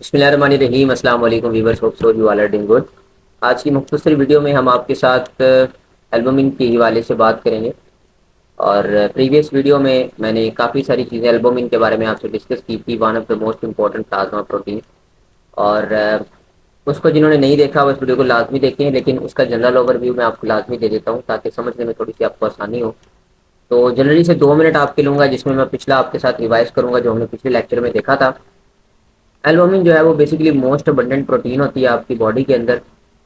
بسم اللہ الرحمن الرحیم۔ السلام علیکم viewers, hope so you all are doing good. آج کی مختصر ویڈیو میں ہم آپ کے ساتھ البومنگ کے حوالے سے بات کریں گے، اور پریویس ویڈیو میں نے کافی ساری چیزیں البومنگ کے بارے میں آپ سے ڈسکس کی تھی، one of the most important plasma protein, اور اس کو جنہوں نے نہیں دیکھا وہ اس ویڈیو کو لازمی دیکھیں، لیکن اس کا جنرل اوور ویو میں آپ کو لازمی دے دیتا ہوں تاکہ سمجھنے میں تھوڑی سی آپ کو آسانی ہو۔ تو جنرلی سے 2 منٹ آپ کے لوں گا، جس میں میں پچھلا آپ کے ساتھ ریوائز کروں گا جو ہم نے پچھلے لیکچر میں دیکھا تھا۔ البومین جو ہے وہ بیسیکلی موسٹ ابنڈنٹ پروٹین ہوتی ہے آپ کی باڈی کے اندر،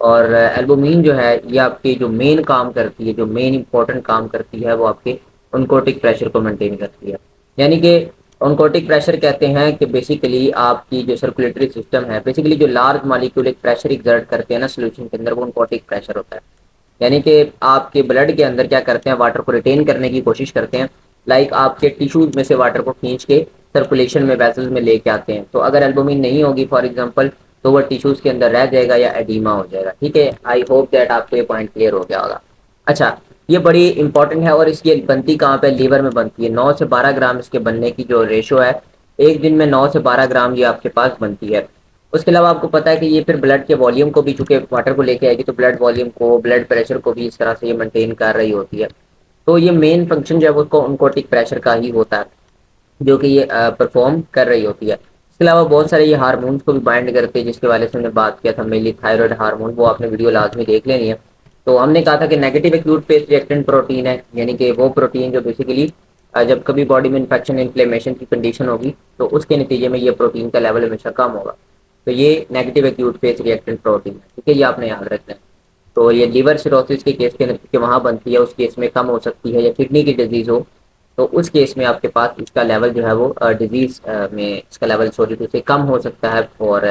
اور البومین جو ہے یہ آپ کی جو مین کام کرتی ہے، جو مین امپورٹنٹ کام کرتی ہے، وہ آپ کے انکوٹک پریشر کو مینٹین کرتی ہے۔ یعنی کہ انکوٹک پریشر کہتے ہیں کہ بیسیکلی آپ کی جو سرکولیٹری سسٹم ہے، بیسیکلی جو لارج مالیکول ایک پریشر ایگزرٹ کرتے ہیں نا سولوشن کے اندر، وہ انکوٹک پریشر ہوتا ہے۔ یعنی کہ آپ کے بلڈ کے اندر کیا کرتے ہیں، واٹر کو ریٹین کرنے کی کوشش کرتے ہیں، لائک آپ کے ٹیشوز میں سے واٹر کو کھینچ کے سرکولیشن میں ویسلز میں لے کے آتے ہیں۔ تو اگر البومین نہیں ہوگی فار ایگزامپل، تو وہ ٹیشوز کے اندر رہ جائے گا یا ایڈیما ہو جائے گا۔ ٹھیک ہے، آئی ہوپ دیٹ آپ کو یہ پوائنٹ کلیئر ہو گیا ہوگا۔ اچھا، یہ بڑی امپورٹنٹ ہے، اور اس کی بنتی کہاں پہ؟ لیور میں بنتی ہے۔ 9 سے 12 گرام اس کے بننے کی جو ریشو ہے، ایک دن میں 9 سے 12 گرام یہ آپ کے پاس بنتی ہے۔ اس کے علاوہ آپ کو پتا ہے کہ یہ پھر بلڈ کے والیوم کو بھی، چونکہ واٹر کو لے کے آئے گی، تو بلڈ والیوم کو، بلڈ پریشر کو بھی اس طرح سے یہ مینٹین کر رہی ہوتی ہے۔ تو یہ مین فنکشن جو ہے وہ کو انکوٹک پریشر کا ہی ہوتا ہے، جو کہ یہ پرفارم کر رہی ہوتی ہے۔ اس کے علاوہ بہت سارے یہ ہارمونس کو بھی بائنڈ کرتے ہیں، جس کے والے سے ہم نے بات کیا تھا، مینلی تھائرائڈ ہارمون، وہ آپ نے ویڈیو لازمی دیکھ لینی ہے۔ تو ہم نے کہا تھا کہ نیگیٹو ایکیوٹ فیز ریئیکٹنٹ پروٹین ہے، یعنی کہ وہ پروٹین جو بیسیکلی جب کبھی باڈی میں انفیکشن انفلیمیشن کی کنڈیشن ہوگی تو اس کے نتیجے میں یہ پروٹین کا لیول ہمیشہ کم ہوگا۔ تو یہ نیگیٹو ایکیوٹ فیز ریئیکٹنٹ پروٹین ہے، ٹھیک ہے، یہ آپ نے یاد رکھنا ہے۔ تو یہ لیور سیروسس کے کیس کے وہاں بنتی ہے، اس کیس میں کم ہو سکتی ہے، یا کڈنی کی ڈیزیز ہو تو اس کیس میں آپ کے پاس اس کا لیول جو ہے وہ ڈیزیز میں اس کا لیول سے کم ہو سکتا ہے۔ اور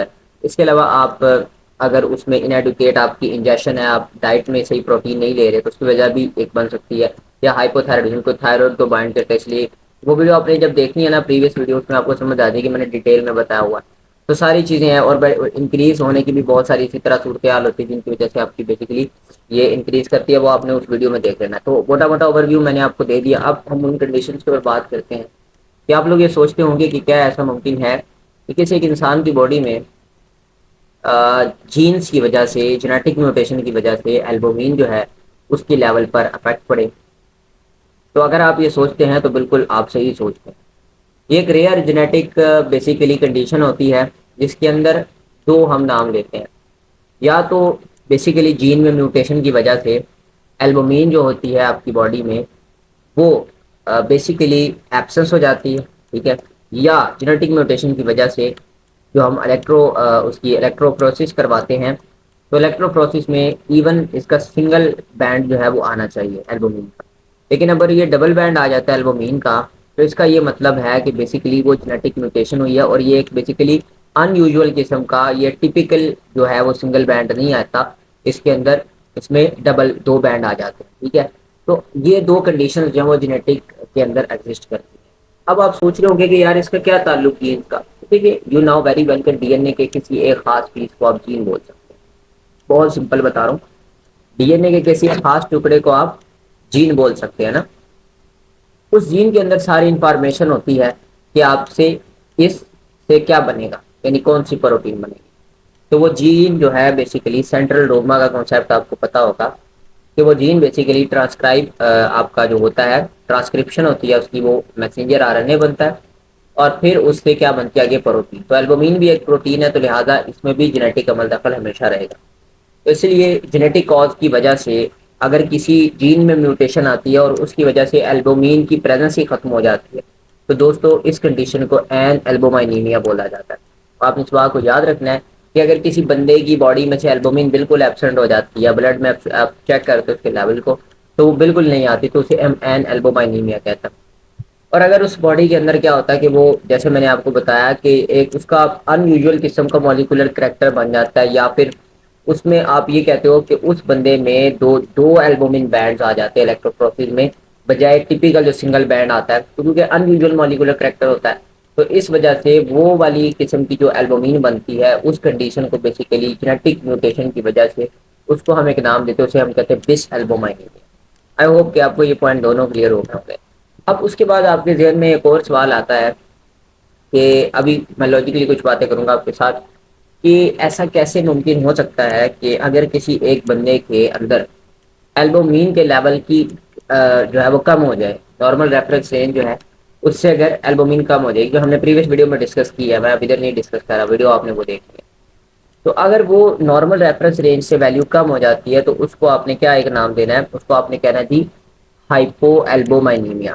اس کے علاوہ آپ اگر اس میں انیڈوکیٹ آپ کی انجیکشن ہے، آپ ڈائٹ میں صحیح پروٹین نہیں لے رہے، تو اس کی وجہ بھی ایک بن سکتی ہے۔ یا ہائپوتھائرائڈزم کو تھائرائڈ کو بائنڈ کرتا ہے، اس لیے وہ ویڈیو آپ نے جب دیکھنی ہے نا پریویس ویڈیو، اس میں آپ کو سمجھ آ جائے گی، میں نے ڈیٹیل میں بتایا ہوا ہے۔ تو ساری چیزیں ہیں، اور انکریز ہونے کی بھی بہت ساری اسی طرح صورتحال ہوتی ہے، جن کی وجہ سے آپ کی بیسیکلی یہ انکریز کرتی ہے، وہ آپ نے اس ویڈیو میں دیکھ لینا ہے۔ تو موٹا موٹا اوور ویو میں نے آپ کو دے دیا۔ اب ہم ان کنڈیشنز کے اوپر بات کرتے ہیں کہ آپ لوگ یہ سوچتے ہوں گے کہ کیا ایسا ممکن ہے کہ کسی ایک انسان کی باڈی میں جینز کی وجہ سے، جینیٹک میوٹیشن کی وجہ سے البومین جو ہے اس کی لیول پر افیکٹ پڑے؟ تو اگر آپ یہ سوچتے ہیں تو بالکل آپ صحیح سوچتے ہیں۔ یہ ایک ریئر جینیٹک بیسیکلی کنڈیشن ہوتی ہے، جس کے اندر دو ہم نام لیتے ہیں۔ یا تو بیسیکلی جین میں میوٹیشن کی وجہ سے البومین جو ہوتی ہے آپ کی باڈی میں وہ بیسیکلی ایبسنس ہو جاتی ہے، ٹھیک ہے، یا جینیٹک میوٹیشن کی وجہ سے جو ہم اس کی الیکٹرو پروسیس کرواتے ہیں، تو الیکٹرو پروسیس میں ایون اس کا سنگل بینڈ جو ہے وہ آنا چاہیے البومین کا، لیکن اگر یہ ڈبل بینڈ آ جاتا ہے البومین کا، تو اس کا یہ مطلب ہے کہ بیسیکلی وہ جینیٹک میوٹیشن ہوئی ہے، اور یہ ایک بیسیکلی ان یوزول قسم کا، یہ ٹیپیکل جو ہے وہ سنگل بینڈ نہیں آتا، اس کے اندر اس میں دو بینڈ آ جاتے ہیں، ٹھیک ہے۔ تو یہ دو کنڈیشن جو ہیں وہ جینیٹک کے اندر ایگزسٹ کرتی ہیں۔ اب آپ سوچ رہے ہوں گے کہ یار اس کا کیا تعلق جین کا؟ ٹھیک ہے، یو ناؤ ویری ویل کہ ڈی این اے کے کسی ایک خاص پیس کو آپ جین بول سکتے ہیں۔ بہت سمپل بتا رہا ہوں، ڈی این اے کے کسی خاص ٹکڑے کو آپ جین بول سکتے ہیں نا۔ اس جین کے اندر ساری انفارمیشن ہوتی ہے کہ آپ سے اس سے کیا بنے گا، یعنی کون سی پروٹین بنے گی۔ تو وہ جین جو ہے بیسیکلی سینٹرل ڈوگما کا کانسیپٹ آپ کو پتا ہوگا کہ وہ جین بیسیکلی ٹرانسکرائب آپ کا جو ہوتا ہے، ٹرانسکرپشن ہوتی ہے اس کی، وہ میسنجر آر این اے بنتا ہے، اور پھر اس سے کیا بنتی ہے آگے پروٹین۔ تو البومین بھی ایک پروٹین ہے، تو لہٰذا اس میں بھی جینیٹک عمل دخل ہمیشہ رہے گا۔ تو اس لیے جینیٹک کاز کی وجہ سے اگر کسی جین میں میوٹیشن آتی ہے اور اس کی وجہ سے البومین کی پریزنس ہی ختم ہو جاتی ہے، تو دوستو اس کنڈیشن کو این البومائنیمیا بولا جاتا ہے۔ آپ اس بات کو یاد رکھنا ہے کہ اگر کسی بندے کی باڈی میں سے البومین بالکل ایبسنٹ ہو جاتی ہے، بلڈ میں آپ چیک کرتے اس کے لیول کو تو وہ بالکل نہیں آتی، تو اسے این البومائنیمیا کہتا ہے۔ اور اگر اس باڈی کے اندر کیا ہوتا ہے کہ وہ، جیسے میں نے آپ کو بتایا کہ ایک اس کا ان یوزول قسم کا مالیکولر کریکٹر بن جاتا ہے، یا پھر اس میں آپ یہ کہتے ہو کہ اس بندے میں دو البومین بینڈز آ جاتے ہیں الیکٹروپروسیس میں، بجائے ٹپیکل جو سنگل بینڈ آتا ہے، کیونکہ ان یوزول مالیکولر کریکٹر ہوتا ہے۔ تو اس وجہ سے وہ والی قسم کی جو البومین بنتی ہے، اس کنڈیشن کو بیسیکلی جینیٹک میوٹیشن کی وجہ سے اس کو ہم ایک نام دیتے ہیں، اسے ہم کہتے ہیں بس البومائنیمیا۔ آئی ہوپ کہ آپ کو یہ پوائنٹ دونوں کلیئر ہو گئے ہوں گے۔ اب اس کے بعد آپ کے ذہن میں ایک اور سوال آتا ہے کہ ابھی میں لاجیکلی کچھ باتیں کروں گا آپ کے ساتھ کہ ایسا کیسے ممکن ہو سکتا ہے کہ اگر کسی ایک بندے کے اندر البومین کے لیول کی جو ہے وہ کم ہو جائے، نارمل ریفرنس رینج جو ہے اس سے اگر البومین کم ہو جائے، جو ہم نے پریویس ویڈیو میں ڈسکس کی ہے، میں اب ادھر نہیں ڈسکس کر رہا، ویڈیو آپ نے وہ دیکھی ہے، تو اگر وہ نارمل ریفرنس رینج سے ویلیو کم ہو جاتی ہے تو اس کو آپ نے کیا ایک نام دینا ہے، اس کو آپ نے کہنا ہے جی ہائپو ایلبومائنیمیا،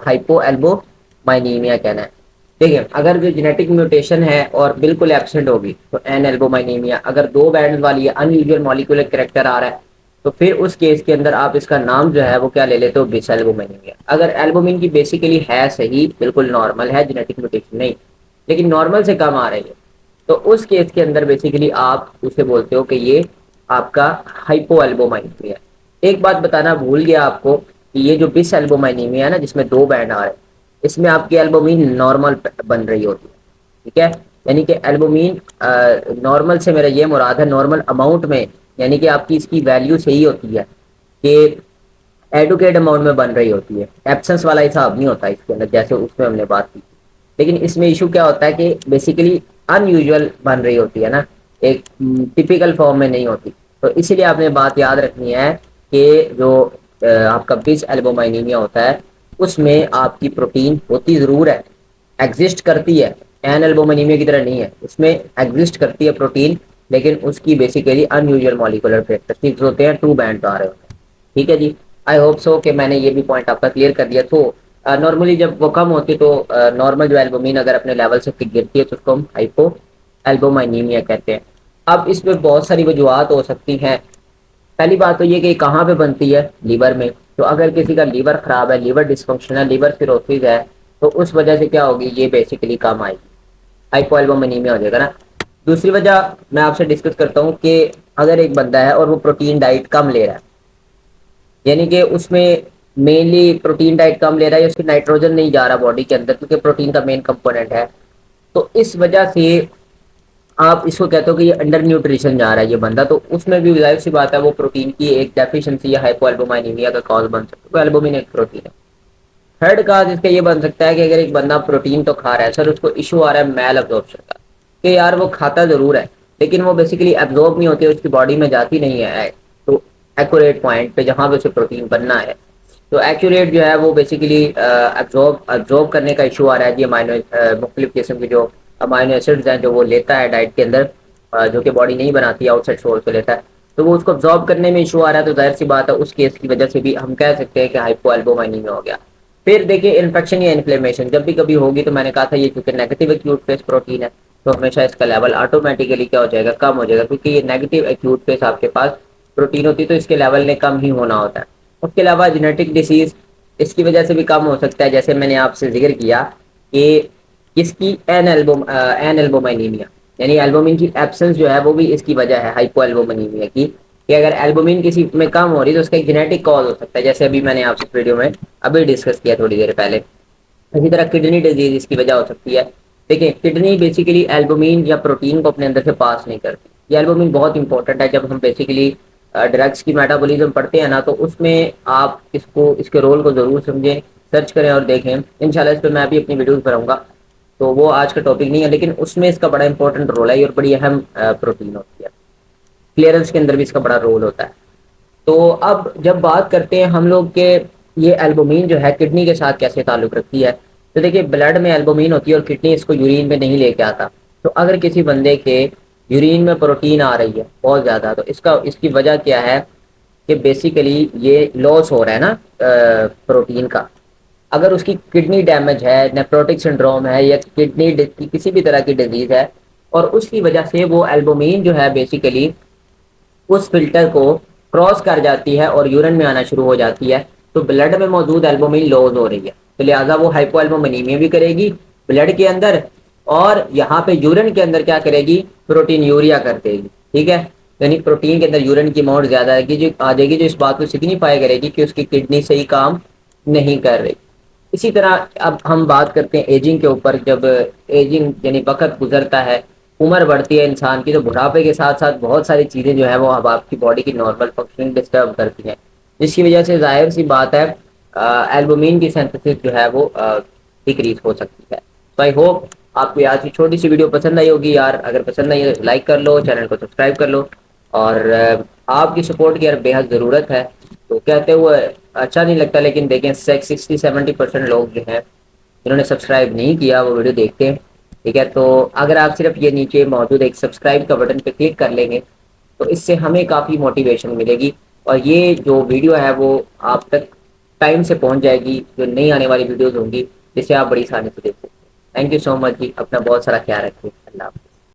ہائپو ایلبومائنیمیا کہنا ہے. دیکھیں اگر جو جینیٹک میوٹیشن ہے اور بالکل ایبسنٹ ہوگی تو این ایلبومائنیمیا، اگر دو بینڈ والی ان یوزول مالیکولر کریکٹر آ رہا ہے تو پھر اس کیس کے اندر آپ اس کا نام جو ہے وہ کیا لے لیتے ہو، بیس ایلبومائنیمیا. اگر ایلبومین کی بیسیکلی ہے صحیح، بالکل نارمل ہے، جینیٹک میوٹیشن نہیں، لیکن نارمل سے کم آ رہی ہے، تو اس کیس کے اندر بیسیکلی آپ اسے بولتے ہو کہ یہ آپ کا ہائپو ایلبومائنیمیا ہے. ایک بات بتانا بھول گیا آپ کو کہ یہ جو بس ایلبومائنیمیا ہے نا، جس میں دو بینڈ آ رہے ہیں، اس میں آپ کی ایلبومین نارمل بن رہی ہوتی ہے، ٹھیک ہے. یعنی کہ ایلبومین نارمل سے میرا یہ مراد ہے نارمل اماؤنٹ میں، یعنی کہ آپ کی اس کی ویلیو صحیح ہوتی ہے کہ ایڈوکیٹ اماؤنٹ میں بن رہی ہوتی ہے، ایبسنس والا حساب نہیں ہوتا اس کے اندر جیسے اس میں ہم نے بات کی. لیکن اس میں ایشو کیا ہوتا ہے کہ بیسیکلی ان یوزول بن رہی ہوتی ہے نا، ایک ٹپیکل فارم میں نہیں ہوتی. تو اسی لیے آپ نے بات یاد رکھنی ہے کہ جو آپ کا بس ایلبومائنیمیا ہوتا ہے اس میں آپ کی پروٹین ہوتی ضرور ہے، ایگزسٹ کرتی ہے، این ایلبومائنیمیا کی طرح نہیں ہے، اس میں ایگزسٹ کرتی ہے پروٹین، لیکن اس کی بیسیکلی ان یوزول مالیکولر کریکٹرسٹکس ہوتے ہیں، ٹو بینڈ آ رہے ہوتے ہیں. ٹھیک ہے جی، آئی ہوپ سو کہ میں نے یہ بھی پوائنٹ آپ کا کلیئر کر دیا. تو نارملی جب وہ کم ہوتی ہے تو نارمل جو ایلبومین اگر اپنے لیول سے گرتی ہے تو اس کو ہم ہائپو ایلبومائنیمیا کہتے ہیں. اب اس میں بہت ساری وجوہات ہو سکتی ہیں. پہلی بات تو یہ کہ کہاں پہ بنتی ہے، لیور میں. تو اگر کسی کا لیور خراب ہے، لیور ڈسفنکشن ہے، لیور سیروسز ہے، تو اس وجہ سے کیا ہوگی، یہ بیسیکلی کام آئے گی، ہائپو ایلبومینیمیا ہو جائے گا نا. دوسری وجہ میں آپ سے ڈسکس کرتا ہوں کہ اگر ایک بندہ ہے اور وہ پروٹین ڈائٹ کم لے رہا ہے، یعنی کہ اس میں مینلی پروٹین ڈائٹ کم لے رہا ہے، اس کی نائٹروجن نہیں جا رہا باڈی کے اندر کیونکہ پروٹین کا مین کمپوننٹ ہے، تو اس وجہ سے آپ اس کو کہتے ہو کہ یہ انڈر نیوٹریشن جا رہا ہے یہ بندہ. تو اس میں بھی ظاہر سی بات ہے وہ پروٹین کی ایک ڈیفیشنسی یا ہائپو ایلبومائنیمیا کا کاز بن سکتا ہے. ایلبومین ایک پروٹین ہے. تھرڈ کاز اس کا یہ بن سکتا ہے کہ اگر ایک بندہ پروٹین تو کھا رہا ہے سر، اس کو ایشو آ رہا ہے میل ابزارپشن کا، کہ یار وہ کھاتا ضرور ہے لیکن وہ بیسیکلی ایبزارب نہیں ہوتی ہے، اس کی باڈی میں جاتی نہیں ہے تو ایکوریٹ پوائنٹ پہ جہاں پہ اسے پروٹین بننا ہے. تو ایکوریٹ جو ہے وہ بیسیکلی ایبزارب کرنے کا ایشو آ رہا ہے جی. مختلف قسم کے جو امائنو ایسڈز ہیں جو وہ لیتا ہے ڈائٹ کے اندر، جو کہ باڈی نہیں بناتی ہے، آؤٹ سائڈ سورس سے لیتا ہے، تو وہ اس کو ابزارب کرنے میں ایشو آ رہا ہے. تو ظاہر سی بات ہے اس کیس کی وجہ سے بھی ہم کہہ سکتے ہیں کہ ہائپو ایلبومائنیمیا ہو گیا. پھر دیکھیے انفیکشن یا انفلیمیشن جب بھی کبھی ہوگی، تو میں نے کہا تھا یہ کیونکہ نیگیٹو ایکیوٹ فیس پروٹین ہے تو ہمیشہ اس کا لیول آٹومیٹیکلی کیا ہو جائے گا، کم ہو جائے گا، کیونکہ یہ نیگیٹو ایکیوٹ فیس آپ کے پاس پروٹین ہوتی ہے تو اس کے لیول نے کم ہی ہونا ہوتا ہے. اس کے علاوہ جینیٹک ڈیزیز اس کی وجہ سے بھی کم ہو سکتا ہے، جیسے میں نے آپ سے ذکر کیا کہ اس کی این ایلبومائنیمیا یعنی ایلبومین کی ایبسنس جو ہے وہ بھی اس کی وجہ ہے ہائپو ایلبومائنیمیا کی، کہ اگر ایلبومین کسی میں کم ہو رہی ہے تو اس کا ایک جینیٹک کاز ہو سکتا ہے، جیسے ابھی میں نے آپ سے ویڈیو میں ابھی ڈسکس کیا تھوڑی دیر پہلے. اسی طرح کڈنی ڈیزیز اس کی وجہ ہو سکتی ہے. دیکھیں کڈنی بیسیکلی ایلبومین یا پروٹین کو اپنے اندر سے پاس نہیں کرتی. یہ ایلبومین بہت انپورٹنٹ ہے. جب ہم بیسیکلی ڈرگس کی میٹابولیزم پڑھتے ہیں نا تو اس میں آپ اس کے رول کو ضرور سمجھیں، سرچ کریں اور دیکھیں. انشاءاللہ اس پہ میں بھی اپنی ویڈیوز بناؤں گا، تو وہ آج کا ٹاپک نہیں ہے، لیکن اس میں اس کا بڑا انپورٹنٹ رول ہے اور بڑی اہم پروٹین ہوتی ہے. کلیئرنس کے اندر بھی اس کا بڑا رول ہوتا ہے. تو اب جب بات کرتے ہیں ہم لوگ کہ یہ ایلبومین جو ہے کڈنی کے ساتھ کیسے تعلق رکھتی ہے، تو دیکھیے بلڈ میں ایلبومین ہوتی ہے اور کڈنی اس کو یورین میں نہیں لے کے آتا. تو اگر کسی بندے کے یورین میں پروٹین آ رہی ہے بہت زیادہ، تو اس کی وجہ کیا ہے کہ بیسیکلی یہ لاس ہو رہا ہے نا پروٹین کا. اگر اس کی کڈنی ڈیمیج ہے، نیفروٹک سنڈروم ہے، یا کڈنی کسی بھی طرح کی ڈیزیز ہے، اور اس کی وجہ سے وہ ایلبومین جو ہے بیسیکلی اس فلٹر کو کراس کر جاتی ہے اور یورین میں آنا شروع ہو جاتی ہے، تو بلڈ میں موجود ایلبومین لوز ہو رہی ہے، تو لہٰذا وہ ہائپو ایلبومینیمیا بھی کرے گی بلڈ کے اندر، اور یہاں پہ یورین کے اندر کیا کرے گی، پروٹین یوریا کر دے گی. ٹھیک ہے، یعنی پروٹین کے اندر یورین کی اماؤنٹ زیادہ آئے گی، جو آ جائے گی، جو اس بات کو سگنیفائی کرے گی کہ اس کی کڈنی صحیح کام نہیں کر رہی. اسی طرح اب ہم بات کرتے ہیں ایجنگ کے اوپر. جب ایجنگ یعنی وقت گزرتا ہے، عمر بڑھتی ہے انسان کی، تو بڑھاپے کے ساتھ ساتھ بہت ساری چیزیں جو ہے وہ اب آپ کی باڈی کی نارمل فنکشننگ ڈسٹرب کرتی ہیں، جس کی وجہ سے ظاہر سی بات ہے ایلبومین کی سینتھسس جو ہے وہ ڈیکریز ہو سکتی ہے. تو آئی ہوپ آپ کو آج کی چھوٹی سی ویڈیو پسند آئی ہوگی یار، اگر پسند آئی ہے تو لائک کر لو، چینل کو سبسکرائب کر لو، اور آپ کی سپورٹ کی یار بے حد ضرورت ہے۔ تو کہتے ہوئے اچھا نہیں لگتا، لیکن دیکھیں 60-70% لوگ جو ہیں جنہوں نے سبسکرائب نہیں کیا وہ ویڈیو دیکھتے ہیں، ٹھیک ہے؟ تو اگر آپ صرف یہ نیچے موجود ایک سبسکرائب کا بٹن پہ کلک کر لیں گے تو اس سے ہمیں کافی موٹیویشن ملے گی، اور یہ جو ویڈیو ہے وہ آپ تک ٹائم سے پہنچ جائے گی، جو نئی آنے والی ویڈیوز ہوں گی جسے آپ بڑی آسانی سے دیکھ سکتے ہیں۔ تھینک یو سو مچ جی، اپنا بہت سارا خیال رکھیے، اللہ حافظ۔